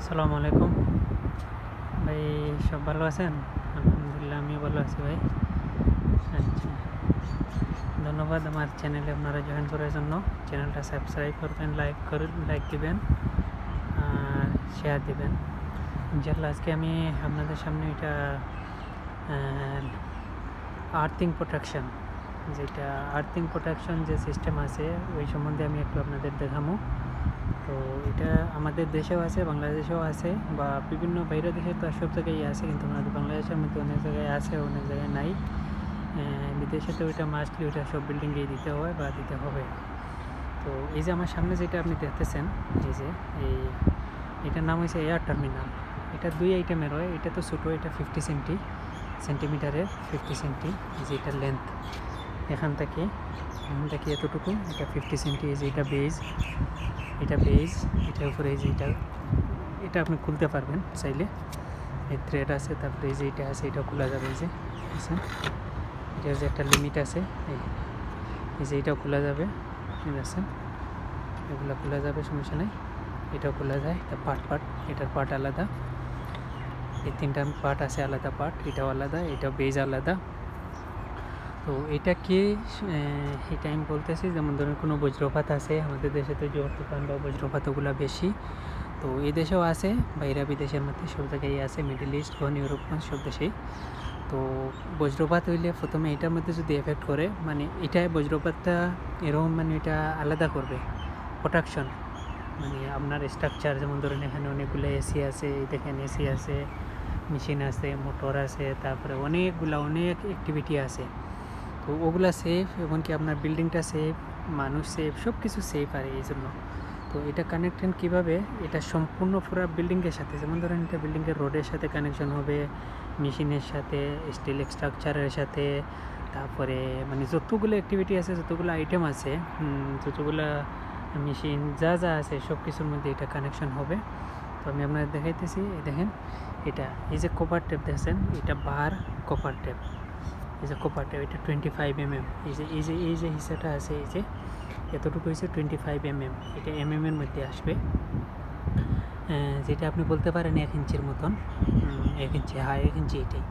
আসসালামু আলাইকুম ভাই, সব ভালো আছেন? আলহামদুলিল্লাহ, আমিও ভালো আছি ভাই। আচ্ছা, ধন্যবাদ আমার চ্যানেলে আপনারা জয়েন করার জন্য। চ্যানেলটা সাবস্ক্রাইব করবেন, লাইক দিবেন আর শেয়ার দিবেন। ইনশাল্লাহ আজকে আমি আপনাদের সামনে এটা আর্থিং প্রোটেকশন, যেটা আর্থিং প্রোটেকশন যে সিস্টেম আছে ওই সম্বন্ধে আমি একটু আপনাদের দেখাবো। তো এটা আমাদের দেশেও আছে, বাংলাদেশেও আছে, বা বিভিন্ন বাইরের দেশে তো সব জায়গায় আছে, কিন্তু আমাদের বাংলাদেশের মধ্যে অনেক জায়গায় আছে, অনেক জায়গায় নাই। বিদেশে তো ওইটা মাস্টলি ওইটা সব বিল্ডিংয়েই দিতে হয় বা দিতে হবে। তো এই যে আমার সামনে যেটা আপনি দেখতেছেন, এই যে এটার নাম হয়েছে এয়ার টার্মিনাল। এটা দুই আইটেমের হয়। এটা তো ছোটো, এটা 50 সেন্টিমিটারের 50 সেন্টি। এই যে এটার লেন্থ এখান থেকে এতটুকু, এটা 50 সেন্টি। এই যে এটা বেজ, এটার উপরে এই যে এটা আপনি খুলতে পারবেন চাইলে। এই থ্রেড আছে, তারপরে এই যে এটা আছে, এটা খোলা যাবে। এই যে বুঝছেন, এটার যে একটা লিমিট আছে, এই যে এটাও খোলা যাবে, বুঝছেন, এগুলো খোলা যাবে, সমস্যা নেই। এটাও খোলা যায়। এটা পার্ট এটার পার্ট আলাদা, এই তিনটা পার্ট আছে আলাদা পার্ট, এটাও আলাদা, এটাও বেজ আলাদা। তো এটা কি, এটা আমি বলতেছি, যেমন ধরুন কোনো বজ্রপাত আছে, আমাদের দেশে তো ঝড় তুফান বা বজ্রপাত ওগুলো বেশি, তো এই দেশেও আছে, বাইরে বিদেশের মধ্যে সব জায়গায় আছে, মিডল ইস্ট বা ইউরোপ সব দেশেই। তো বজ্রপাত হইলে প্রথমে এটার মধ্যে যদি এফেক্ট করে, মানে এটা বজ্রপাতটা এরকম, মানে এটা আলাদা করবে প্রোটেকশন, মানে আপনার স্ট্রাকচার। যেমন ধরুন এখানে অনেকগুলো এসি আছে, দেখেন এসি আছে, মেশিন আছে, মোটর আছে, তারপরে অনেক অ্যাক্টিভিটি আছে। তো ওগুলা সেফ, এমনকি আপনার বিল্ডিংটা সেফ, মানুষ সেফ, সব কিছু সেফ আর এই জন্য। তো এটা কানেকশন কীভাবে, এটা সম্পূর্ণ পুরো বিল্ডিংয়ের সাথে, যেমন ধরেন এটা বিল্ডিংয়ের রোডের সাথে কানেকশন হবে, মেশিনের সাথে, স্টিল স্ট্রাকচারের সাথে, তারপরে মানে যতগুলো অ্যাক্টিভিটি আছে, যতগুলো আইটেম আছে, যতগুলো মেশিন যা আছে সব কিছুর মধ্যে এটা কানেকশন হবে। তো আমি আপনাদের দেখাইতেছি। দেখেন এটা, এই যে কপার টেপ দেখছেন, এটা বার কপার টেপ, এই যে কপার টেপ, এটা 25 mm। এই যে হিসাটা আছে, এই যে এতটুকু হয়েছে 25 mm, এটা এর মধ্যে আসবে। যেটা আপনি বলতে পারেন 1 ইঞ্চির মতন, 1 ইঞ্চি, 1 ইঞ্চি, এটাই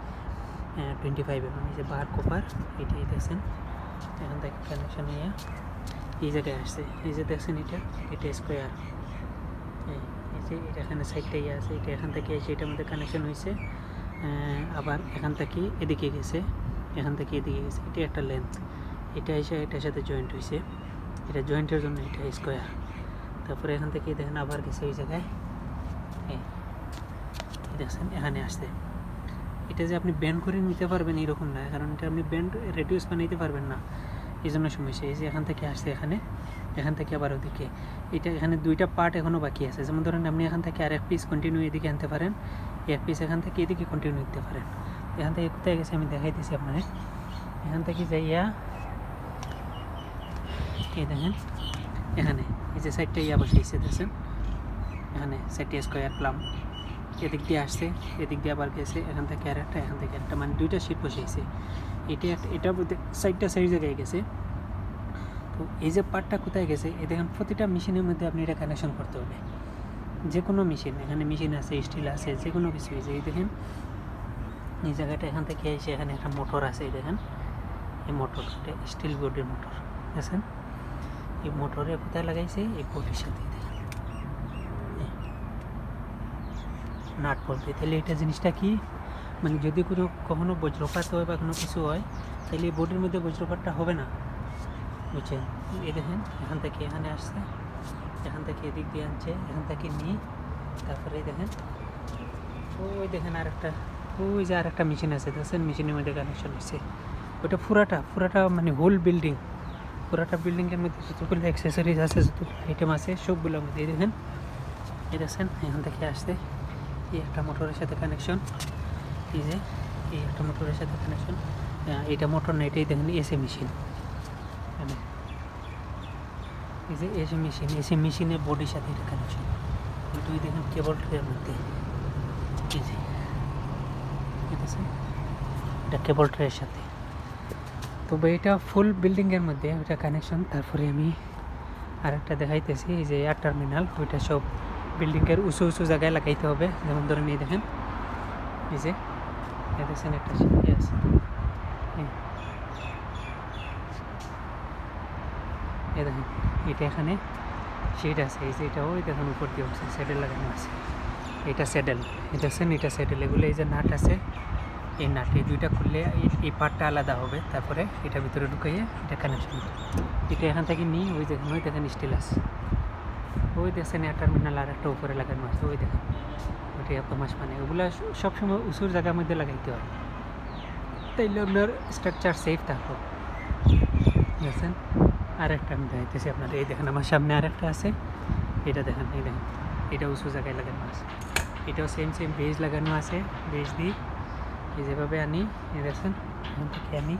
25 mm। এই যে বার কপার, এটাই দেখছেন, এখান থেকে কানেকশন নিয়ে এই জায়গায় আসছে। এই যে দেখছেন এটা স্কোয়ার, এই যে এটা এখানে সাইডটাই আছে, এটা এখান থেকে এসে এটার মধ্যে কানেকশন হয়েছে, আবার এখান থেকে এদিকে গেছে, এখান থেকে এদিকে গেছে, এটা একটা লেন্থ, এটা এসে এটার সাথে জয়েন্ট হয়েছে, এটা জয়েন্টের জন্য এটা স্কোয়ার। তারপরে এখান থেকে দেখেন আবার গেছে ওই জায়গায়, দেখছেন এখানে আসছে। এটা যে আপনি ব্যান্ড করে নিতে পারবেন এরকম না, কারণ এটা আপনি ব্যান্ড রেডিউস বানাইতে পারবেন না, এই জন্য সমস্যা। এই যে এখান থেকে আসছে এখান থেকে আবার ওদিকে, এটা এখানে দুইটা পার্ট এখনও বাকি আছে। যেমন ধরেন আপনি এখান থেকে আর এক পিস কন্টিনিউ এদিকে আনতে পারেন, এক পিস এখান থেকে এদিকে কন্টিনিউ নিতে পারেন। এখান থেকে কোথায় গেছে আমি দেখাই দিচ্ছি আপনাকে। এখান থেকে যাইয়া এই দেখেন এখানে এই যে সাইডটা বসেছে, দেখছেন এখানে সাইডটা স্কোয়ার প্লাম, এদিক দিয়ে আসছে, এদিক দিয়ে আবার গেছে, এখান থেকে আর একটা, এখান থেকে একটা, মানে দুইটা শিট বসেছে। এটা সাইডটা সাইড জায়গায় গেছে। তো এই যে পার্টটা কোথায় গেছে, এই দেখেন প্রতিটা মেশিনের মধ্যে আপনি এটা কানেকশন করতে হবে, যে কোনো মেশিন, এখানে মেশিন আছে, স্টিল আছে, যে কোনো কিছু। এই দেখেন এই জায়গাটা এখান থেকে এসে এখানে একটা মোটর আছে, এই দেখেন এই মোটরটা স্টিল বোর্ডের মোটর, দেখছেন এই মোটরে কোথায় লাগাইছে, এই বোর্ডের সাথে দেখেন নাট বলতে। তাহলে এটা জিনিসটা কি, মানে যদি কখনো বজ্রপাত হয় বা কোনো কিছু হয়, তাহলে এই বোর্ডের মধ্যে বজ্রপাতটা হবে না, বুঝছেন। এই দেখেন এখান থেকে এখানে আসছে, এখান থেকে এদিক দিয়ে আনছে, এখান থেকে নিয়ে তারপরে দেখেন ওই দেখেন আরেকটা, ওই যে আরেকটা মেশিন আছে, দেখছেন মেশিনের মধ্যে কানেকশন হচ্ছে। ওইটা পুরাটা মানে হোল পুরাটা বিল্ডিংয়ের মধ্যে যতগুলো অ্যাক্সেসরিজ আছে, যত আইটেম আছে সবগুলোর মধ্যে দেখেন, এই দেখছেন এখান থেকে আসছে, এই একটা মোটরের সাথে কানেকশন, এই যে এই একটা মোটরের সাথে কানেকশন, এটা মোটর না, এটাই দেখেন এসি মেশিন, এই যে এসি মেশিনের বডির সাথে এটা কানেকশন, ওইটাই দেখেন কেবল ট্রের মধ্যে, এই যে এটা কেবল ট্রের সাথে। তবে এটা ফুল বিল্ডিংয়ের মধ্যে ওইটা কানেকশন। তারপরে আমি আরেকটা দেখাইতেছি, এই যে এয়ার টার্মিনাল, ওইটা সব বিল্ডিংয়ের উঁচু উঁচু জায়গায় লাগাইতে হবে। যেমন ধরেন এই দেখেন, এই যে দেখছেন একটা সিঁড়ি আছে, এই দেখেন এটা এখানে সিট আছে, এই যে এটা ওই দেখেন উপর দিয়ে উঠছে, স্যাডেল লাগানো আছে, এটা স্যাডেল, এটা দেখছেন এটা স্যাডেল। এগুলো এই যে নাট আছে, এই নাট এই দুইটা খুললে এই পার্টটা আলাদা হবে, তারপরে এটা ভিতরে ঢুকাইয়ে এটা কানেকশন। এটা এখান থেকে নিয়ে ওই দেখেন স্টিল আছে, ওই দেখছেন টার্মিনাল আর একটা উপরে লাগানো আছে, ওই দেখেন ওইটাই আপনার মানে ওগুলো সবসময় উঁচুর জায়গার মধ্যে লাগাইতে হয়, তাইলে আপনার স্ট্রাকচার সেফ থাকবে। দেখছেন আর একটা আমি দেখাইতেছি আপনাদের, এই দেখেন আমার সামনে আর একটা আছে, এটা দেখেন, এই দেখেন এটা উঁচু জায়গায় লাগানো আছে, এটাও সেম বেজ লাগানো আছে। বেজ দিই এই যেভাবে আনি, এই দেখেন এখান থেকে আনি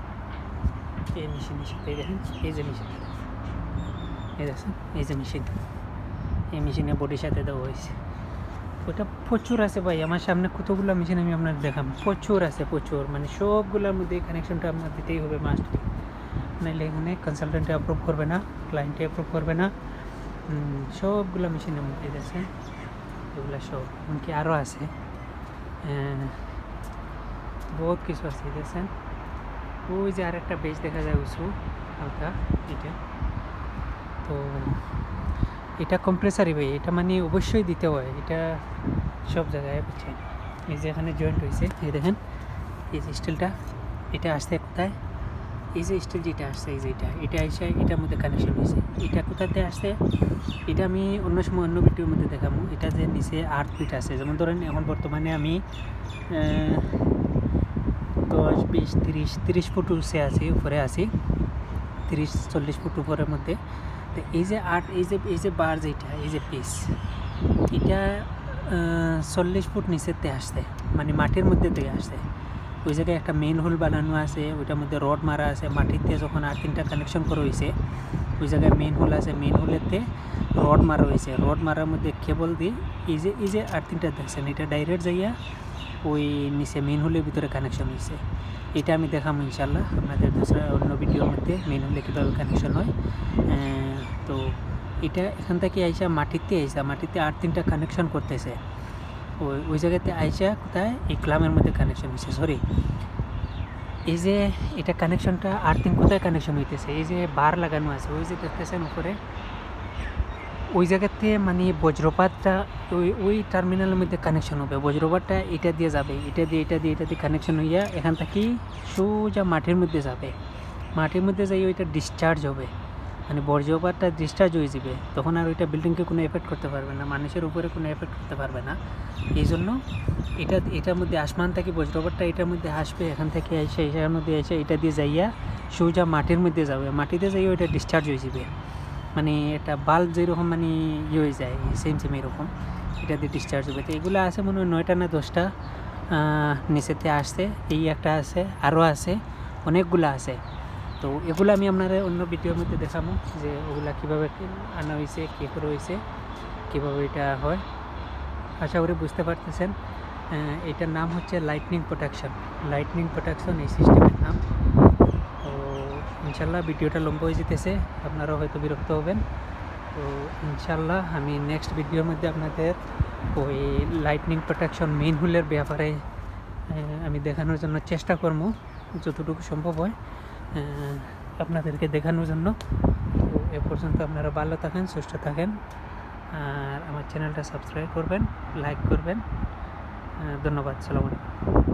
এই মেশিনের সাথে, এই দেখেন এই যে মেশিন, এই দেখেন এই যে মেশিন, এই মেশিনের বডির সাথে দেওয়া হয়েছে। ওটা প্রচুর আছে ভাই, আমার সামনে কতগুলো মেশিন আমি আপনার দেখাম, প্রচুর আছে প্রচুর, মানে সবগুলোর মধ্যে এই কানেকশনটা আপনার দিতেই হবে মাস্ট, নাহলে এখানে কনসালটেন্টে অ্যাপ্রুভ করবে না, ক্লায়েন্টে অ্যাপ্রুভ করবে না। সবগুলো মেশিনের মধ্যে দেখছেন এগুলো সব, এমনকি আরও আছে, বহুত কিছু আছে দেখছেন। ওই যে আরেকটা বেজ দেখা যায় উঁচু হালকা, এটা তো এটা কম্প্রেসারই ভাই, এটা মানে অবশ্যই দিতে হয়, এটা সব জায়গায় বুঝছেন। এই যে এখানে জয়েন্ট হয়েছে, এই দেখেন এই যে স্টিলটা, এটা আসছে কোথায়, এই যে স্টিল যেটা আসছে, এই যে এটা এসে এটার মধ্যে কানেকশন হয়েছে, এটা কোথাতে আসছে এটা আমি অন্য সময় অন্য ভিডিওর মধ্যে দেখাবো। এটা যে নিচে 8 ফিট আছে, যেমন ধরেন এখন বর্তমানে আমি 10, 20, 30 ফুট উঁচে আছি, উপরে আছি 30-40 ফুট উপরের মধ্যে। তো এই যে এই যে বার যেটা, এই যে পিস, এটা 40 ফুট নিচেতে আসছে, মানে মাটির মধ্যে থেকে আসছে। ওই জায়গায় একটা মেইন হোল বানানো আছে, ওইটার মধ্যে রড মারা আছে, মাটিতে যখন আর্থিংটা কানেকশন করা হয়েছে ওই জায়গায় মেইন হোল আছে, মেইন হোলেতে রড মারা হয়েছে, রড মারার মধ্যে কেবল দিয়ে এই যে আর্থিংটা দেখছেন, এটা ডাইরেক্ট যাইয়া ওই নিচে মেইন হোলের ভিতরে কানেকশন হয়েছে। এটা আমি দেখাবো ইনশাল্লাহ আপনাদের দূসরা অন্য ভিডিওর মধ্যে, মেইন হোলে কীভাবে কানেকশন হয়। তো এটা এখান থেকে আইসা মাটিতে আর্থিংটা কানেকশন করতেছে, ওই জায়গাতে আইসা কোথায় এই ক্লামের মধ্যে কানেকশন হয়েছে, সরি এই যে এটা কানেকশনটা আর্থিং কোথায় কানেকশন হইতেছে, এই যে বার লাগানো আছে ওই যে দেখতেছেন উপরে, ওই জায়গাতে মানে বজ্রপাতটা ওই টার্মিনালের মধ্যে কানেকশন হবে, বজ্রপাতটা এটা দিয়ে যাবে, এটা দিয়ে কানেকশন হইয়া এখান থেকে সোজা মাটির মধ্যে যাবে, মাটির মধ্যে যাই ওইটা ডিসচার্জ হবে, মানে বজ্রপাতটা ডিসচার্জ হয়ে যাবে, তখন আর ওইটা বিল্ডিংকে কোনো এফেক্ট করতে পারবে না, মানুষের উপরে কোনো এফেক্ট করতে পারবে না। এই জন্য এটার মধ্যে আসমান থেকে বজ্রপাতটা এটার মধ্যে আসবে, এখান থেকে এটার মধ্যে এসে এটা দিয়ে যাইয়া সোজা মাটির মধ্যে যাবে, মাটিতে যাইয়া ওইটা ডিসচার্জ হয়ে যাবে, মানে এটা বাল্ব যেরকম মানে হয়ে যায় সেম এরকম এটা দিয়ে ডিসচার্জ হবে। তো এগুলো আছে মনে হয় 9টা না 10টা নিচেতে আসছে, এই একটা আছে, আরও আছে, অনেকগুলো আছে। তো এগুলো আমি আপনারা অন্য ভিডিওর মধ্যে দেখাবো যে ওগুলা কীভাবে আনা হয়েছে, কী করে হয়েছে, কীভাবে এটা হয়। আশা করি বুঝতে পারতেছেন। এটার নাম হচ্ছে লাইটনিং প্রোটেকশন এই সিস্টেমের নাম। তো ইনশাল্লাহ ভিডিওটা লম্বা হয়ে যেতেছে, আপনারাও হয়তো বিরক্ত হবেন। তো ইনশাল্লাহ আমি নেক্সট ভিডিওর মধ্যে আপনাদের ওই লাইটনিং প্রোটেকশন মেইন হোলের ব্যাপারে আমি দেখানোর জন্য চেষ্টা করবো, যতটুকু সম্ভব হয় আপনাদেরকে দেখানোর জন্য। তো এ পর্যন্ত আপনারা ভালো থাকেন, সুস্থ থাকেন, আর আমার চ্যানেলটা সাবস্ক্রাইব করবেন, লাইক করবেন। ধন্যবাদ, সালাম আলাইকুম।